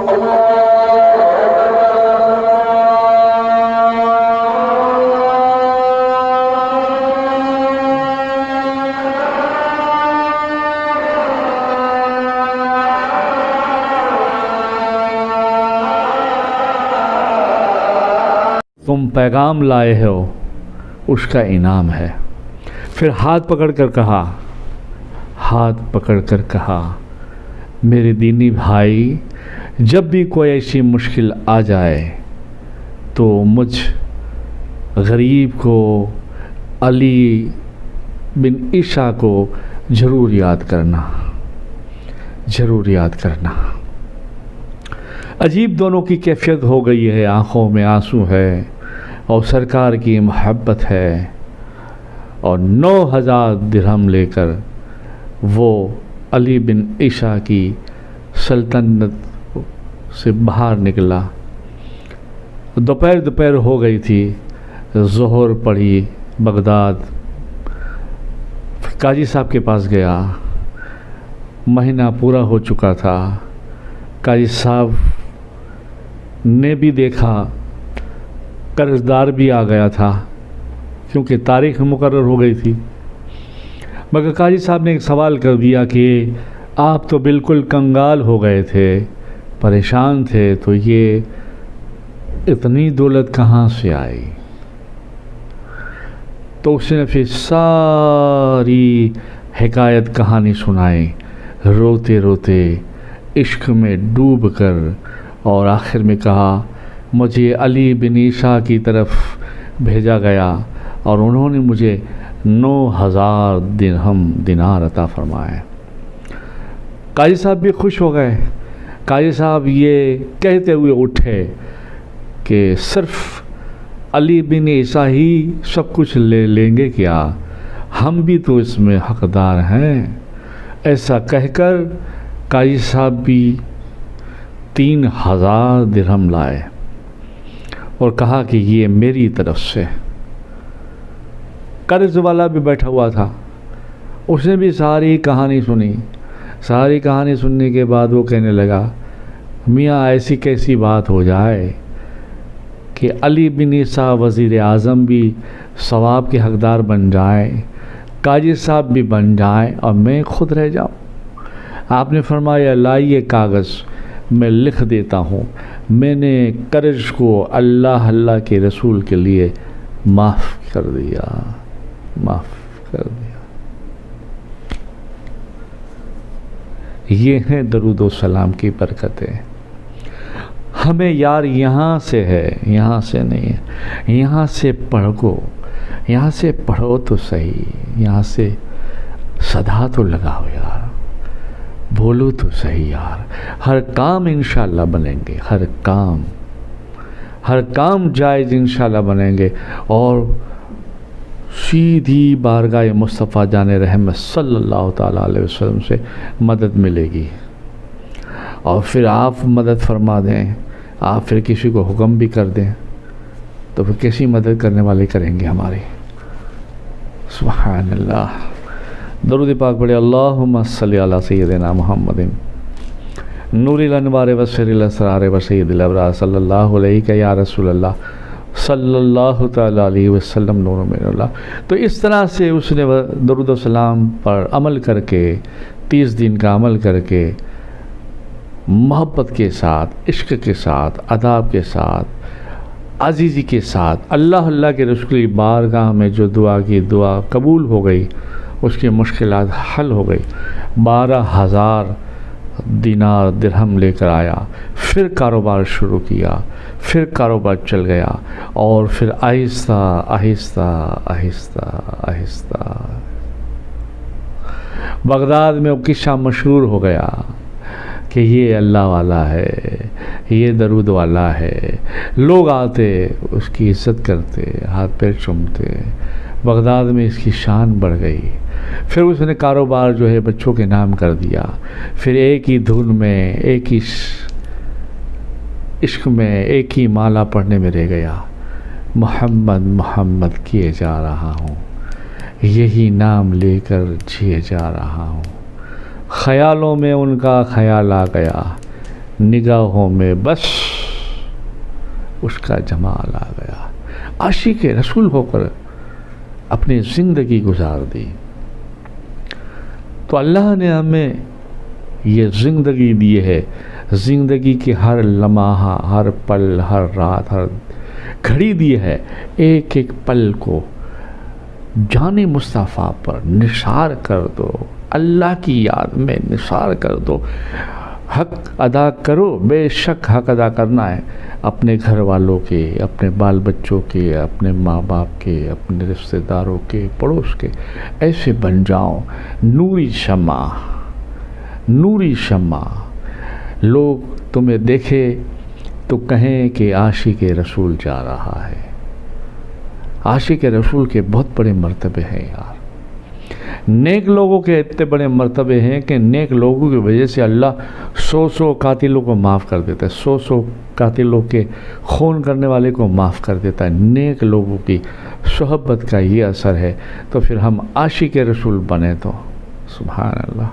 तुम पैगाम लाए हो उसका इनाम है। फिर हाथ पकड़ कर कहा मेरे दीनी भाई, जब भी कोई ऐसी मुश्किल आ जाए तो मुझ गरीब को, अली बिन ईसा को ज़रूर याद करना। अजीब दोनों की कैफियत हो गई है, आँखों में आंसू है और सरकार की मोहब्बत है। और 9,000 दिरहम लेकर वो अली बिन ईसा की सल्तनत से बाहर निकला। दोपहर हो गई थी, ज़ोहर पड़ी बगदाद। काजी साहब के पास गया, महीना पूरा हो चुका था। काजी साहब ने भी देखा, कर्जदार भी आ गया था क्योंकि तारीख मुकर्रर हो गई थी। मगर काजी साहब ने एक सवाल कर दिया कि आप तो बिल्कुल कंगाल हो गए थे, परेशान थे, तो ये इतनी दौलत कहाँ से आई? तो उसने फिर सारी हिकायत कहानी सुनाई, रोते रोते इश्क में डूब कर। और आखिर में कहा मुझे अली बिन ईसा की तरफ भेजा गया और उन्होंने मुझे 9,000 दिनार अता फरमाए। काजी साहब भी खुश हो गए। काजी साहब ये कहते हुए उठे कि सिर्फ अली बिन ईसा ही सब कुछ ले लेंगे क्या, हम भी तो इसमें हकदार हैं। ऐसा कहकर काजी साहब भी 3,000 दिरहम लाए और कहा कि ये मेरी तरफ से। कर्ज वाला भी बैठा हुआ था, उसने भी सारी कहानी सुनी। सारी कहानी सुनने के बाद वो कहने लगा मियाँ ऐसी कैसी बात हो जाए कि अली बिन ईसा वज़ीर आज़म भी सवाब के हकदार बन जाए, काजी साहब भी बन जाए और मैं खुद रह जाऊँ। आपने फरमाया लाइए कागज़, मैं लिख देता हूँ, मैंने कर्ज को अल्लाह के रसूल के लिए माफ़ कर दिया। ये हैं दरूद व सलाम की बरकतें। हमें यार यहाँ से है, यहाँ से नहीं है। यहाँ से पढ़ो तो सही, यहाँ से सदा तो लगाओ यार, बोलो तो सही यार। हर काम इंशाल्लाह बनेंगे, हर काम जायज़ इंशाल्लाह बनेंगे और सीधी बारगाह मुस्तफ़ा जाने रहमत सल्लल्लाहु ताला अलैहि वसल्लम से मदद मिलेगी। और फिर आप मदद फरमा दें, आप फिर किसी को हुक्म भी कर दें तो फिर कैसी मदद करने वाले करेंगे हमारी। सुभान अल्लाह। दरूद पाक पढ़े अल्लाहुम्मा सल्ली अला सय्यिदिना मुहम्मदिन नूरिल अनवार व सिरिल असरार व सय्यिदिल अबरार सल्लल्लाहु अलैहि या रसूल अल्लाह सल्लल्लाहु तआला अलैहि वसल्लम नूर मिनल्लाह। तो इस तरह से उसने दरूद व सलाम पर अमल करके, 30 दिन का अमल करके, मोहब्बत के साथ, इश्क के साथ, अदाब के साथ, अजीज़ी के साथ अल्लाह के रसूल की बारगाह में जो दुआ की, दुआ कबूल हो गई, उसकी मुश्किलात हल हो गई। 12,000 दिनार दिरहम लेकर आया, फिर कारोबार शुरू किया, फिर कारोबार चल गया और फिर आहिस्ता आहिस्ता आहिस्ता आहिस्ता बगदाद में वो किस्सा मशहूर हो गया कि ये अल्लाह वाला है, ये दरूद वाला है। लोग आते, उसकी इज़्ज़त करते, हाथ पैर चूमते। बगदाद में इसकी शान बढ़ गई। फिर उसने कारोबार जो है बच्चों के नाम कर दिया। फिर एक ही धुन में, एक ही इश्क में, एक ही माला पढ़ने में रह गया। मोहम्मद मोहम्मद किए जा रहा हूँ, यही नाम लेकर जिए जा रहा हूँ। ख़यालों में उनका ख़याल आ गया, निगाहों में बस उसका जमाल आ गया। आशिक रसूल होकर अपनी ज़िंदगी गुजार दी। तो अल्लाह ने हमें ये ज़िंदगी दी है, ज़िंदगी के हर लम्हा, हर पल, हर रात, हर घड़ी दी है। एक एक पल को जाने मुस्तफ़ा पर निसार कर दो, अल्लाह की याद में निसार कर दो। हक अदा करो, बेशक हक अदा करना है अपने घर वालों के, अपने बाल बच्चों के, अपने माँ बाप के, अपने रिश्तेदारों के, पड़ोस के। ऐसे बन जाओ नूरी शम्मा, नूरी शम्मा। लोग तुम्हें देखे तो कहें कि आशिक रसूल जा रहा है। आशिक रसूल के बहुत बड़े मर्तबे हैं यार। नेक लोगों के इतने बड़े मर्तबे हैं कि नेक लोगों की वजह से अल्लाह 100 कातिलों को माफ़ कर देता है, 100 कातिलों के खून करने वाले को माफ़ कर देता है। नेक लोगों की सोहबत का ये असर है। तो फिर हम आशिक रसूल बने तो सुभान अल्लाह।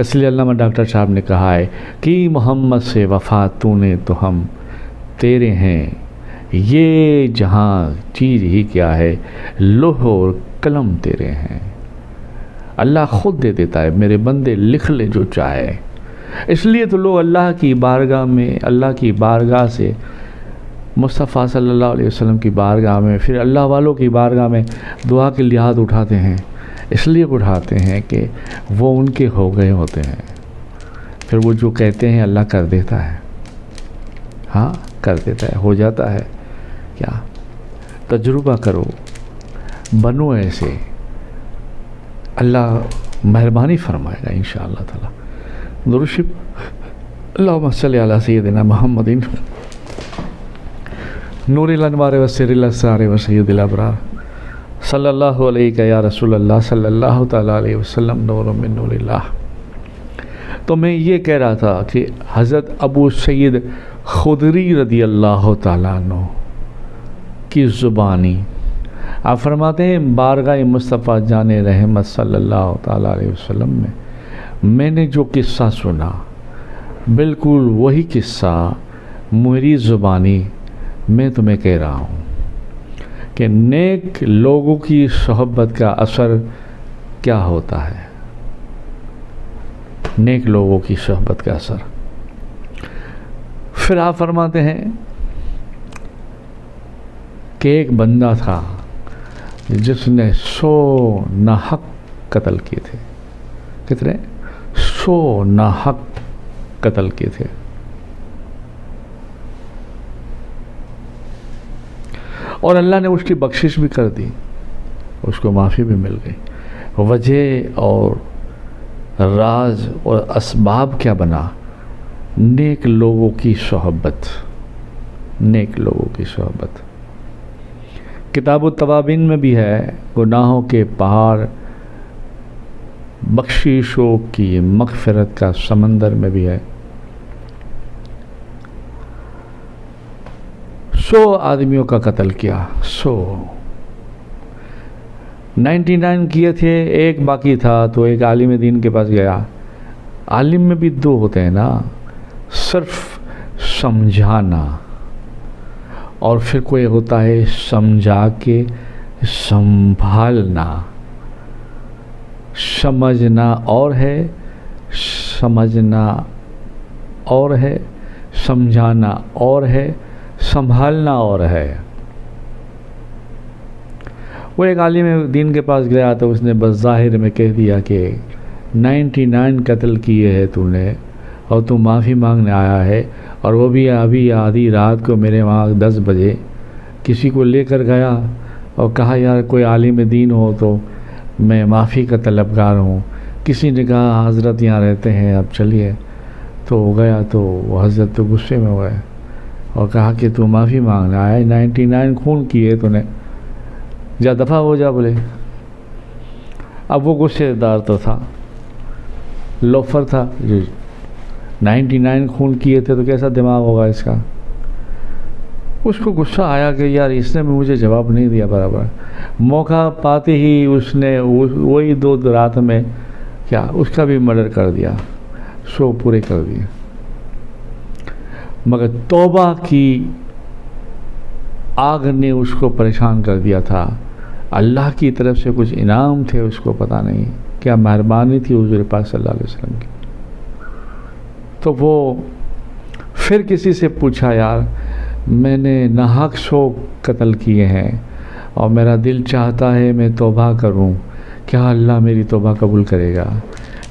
इसलिए अल्लामा डॉक्टर साहब ने कहा है कि मोहम्मद से वफ़ा तूने तो हम तेरे हैं, ये जहाँ चीज़ ही क्या है, लोह और कलम तेरे हैं। अल्लाह ख़ुद दे देता है, मेरे बंदे लिख ले जो चाहे। इसलिए तो लोग अल्लाह की बारगाह में, अल्लाह की बारगाह से मुस्तफ़ा सल्लल्लाहु अलैहि वसल्लम की बारगाह में, फिर अल्लाह वालों की बारगाह में दुआ के लिए हाथ उठाते हैं। इसलिए उठाते हैं कि वो उनके हो गए होते हैं। फिर वो जो कहते हैं अल्लाह कर देता है, हाँ कर देता है, हो जाता है। क्या तजुर्बा करो, बनो ऐसे, अल्लाह मेहरबानी फरमाएगा इंशाअल्लाह ताला। दुरूद अल्लाहुम्मा सल्ली अला सय्यदिना मुहम्मदिन नूरिल अनवार व सिरिल असरार व सय्यदिल अबरार सल्लल्लाहु अलैहि या रसूलल्लाह सल्लल्लाहु तआला अलैहि वसल्लम नूरुम मिन नूरिल्लाह। तो मैं ये कह रहा था कि हज़रत अबू सईद खुदरी रदी अल्लाह तआला अन्हु की ज़ुबानी आप फरमाते हैं, बारगाह मुस्तफ़ा जाने रहमत सल्लल्लाहु तआला अलैहि वसल्लम में मैंने जो किस्सा सुना, बिल्कुल वही किस्सा मेरी ज़ुबानी मैं तुम्हें कह रहा हूँ कि नेक लोगों की सोहबत का असर क्या होता है। नेक लोगों की सोहबत का असर। फिर आप फरमाते हैं कि एक बंदा था जिसने 100 नाहक कत्ल किए थे। कितने? 100 नाहक कत्ल किए थे। और अल्लाह ने उसकी बख्शिश भी कर दी, उसको माफ़ी भी मिल गई। वजह और राज और असबाब क्या बना? नेक लोगों की सोहबत, नेक लोगों की सोहबत। किताब तवाबीन में भी है, गुनाहों के पहाड़ बख्शिशों की मग़फ़िरत का समंदर में भी है। 100 आदमियों का कत्ल किया, 100। 99 किए थे, एक बाकी था तो एक आलिम दीन के पास गया। आलिम में भी 2 होते हैं ना, सिर्फ समझाना और फिर कोई होता है समझा के संभालना। समझना और है, समझना और है, समझाना और है, संभालना और है। वो एक आलिम दीन के पास गया तो उसने बस ज़ाहिर में कह दिया कि 99 कत्ल किए हैं तूने और तू माफ़ी मांगने आया है, और वो भी अभी आधी रात को मेरे वहाँ 10 बजे किसी को लेकर गया और कहा यार कोई आलिम दीन हो तो मैं माफ़ी का तलबगार हूँ। किसी ने कहा हज़रत यहाँ रहते हैं, अब चलिए। तो हो गया तो वो हज़रत तो गुस्से में हुए और कहा कि तू माफ़ी मांगने आया, 99 खून किए तूने, जा दफ़ा हो जा बोले। अब वो गुस्सेदार तो था, लोफर था, जो 99 खून किए थे तो कैसा दिमाग होगा इसका। उसको गुस्सा आया कि यार इसने भी मुझे जवाब नहीं दिया बराबर। मौका पाते ही उसने वही 2 रात में क्या उसका भी मर्डर कर दिया, 100 पूरे कर दिए। मगर तौबा की आग ने उसको परेशान कर दिया था। अल्लाह की तरफ से कुछ इनाम थे, उसको पता नहीं क्या मेहरबानी थी हुज़ूर पाक सल्लल्लाहु अलैहि वसल्लम की। तो वो फिर किसी से पूछा, यार मैंने नाहक शौक कत्ल किए हैं और मेरा दिल चाहता है मैं तौबा करूं, क्या अल्लाह मेरी तौबा कबूल करेगा?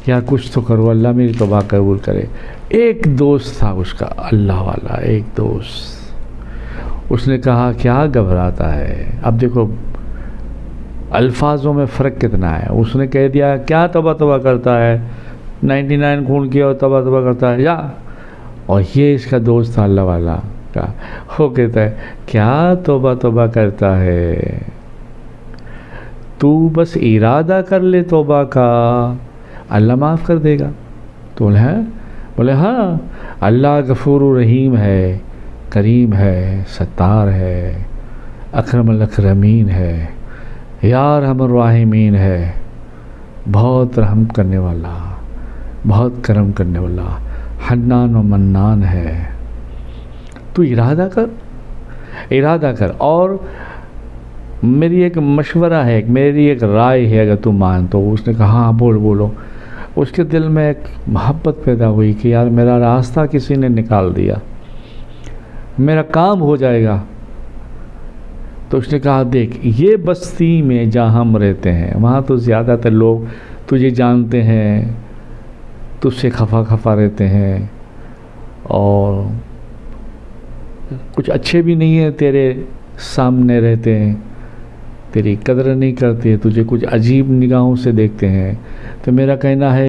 यार कुछ तो करो, अल्लाह मेरी तौबा कबूल करे। एक दोस्त था उसका, अल्लाह वाला एक दोस्त। उसने कहा क्या घबराता है? अब देखो अल्फाजों में फ़र्क कितना है। उसने कह दिया क्या तौबा तौबा करता है, 99 खून किया और तौबा तौबा करता है या। और ये इसका दोस्त था अल्लाह वाला का, वो कहता है क्या तौबा तौबा करता है, तू बस इरादा कर ले तौबा का, अल्लाह माफ़ कर देगा। तो बोले हाँ, अल्लाह गफूर रहीम है, करीम है, सत्तार है, अकरमुल अकरमीन है, यार हमर राहिमीन है, बहुत रहम करने वाला, बहुत करम करने वाला, हन्नान व मन्नान है। तू इरादा कर। और मेरी एक मशवरा है, मेरी एक राय है, अगर तू मान तो। उसने कहा हाँ बोलो। उसके दिल में एक मोहब्बत पैदा हुई कि यार मेरा रास्ता किसी ने निकाल दिया, मेरा काम हो जाएगा। तो उसने कहा देख, ये बस्ती में जहाँ हम रहते हैं वहाँ तो ज़्यादातर लोग तुझे जानते हैं, तुझसे खफा रहते हैं और कुछ अच्छे भी नहीं है, तेरे सामने रहते हैं, तेरी कदर नहीं करते, तुझे कुछ अजीब निगाहों से देखते हैं। तो मेरा कहना है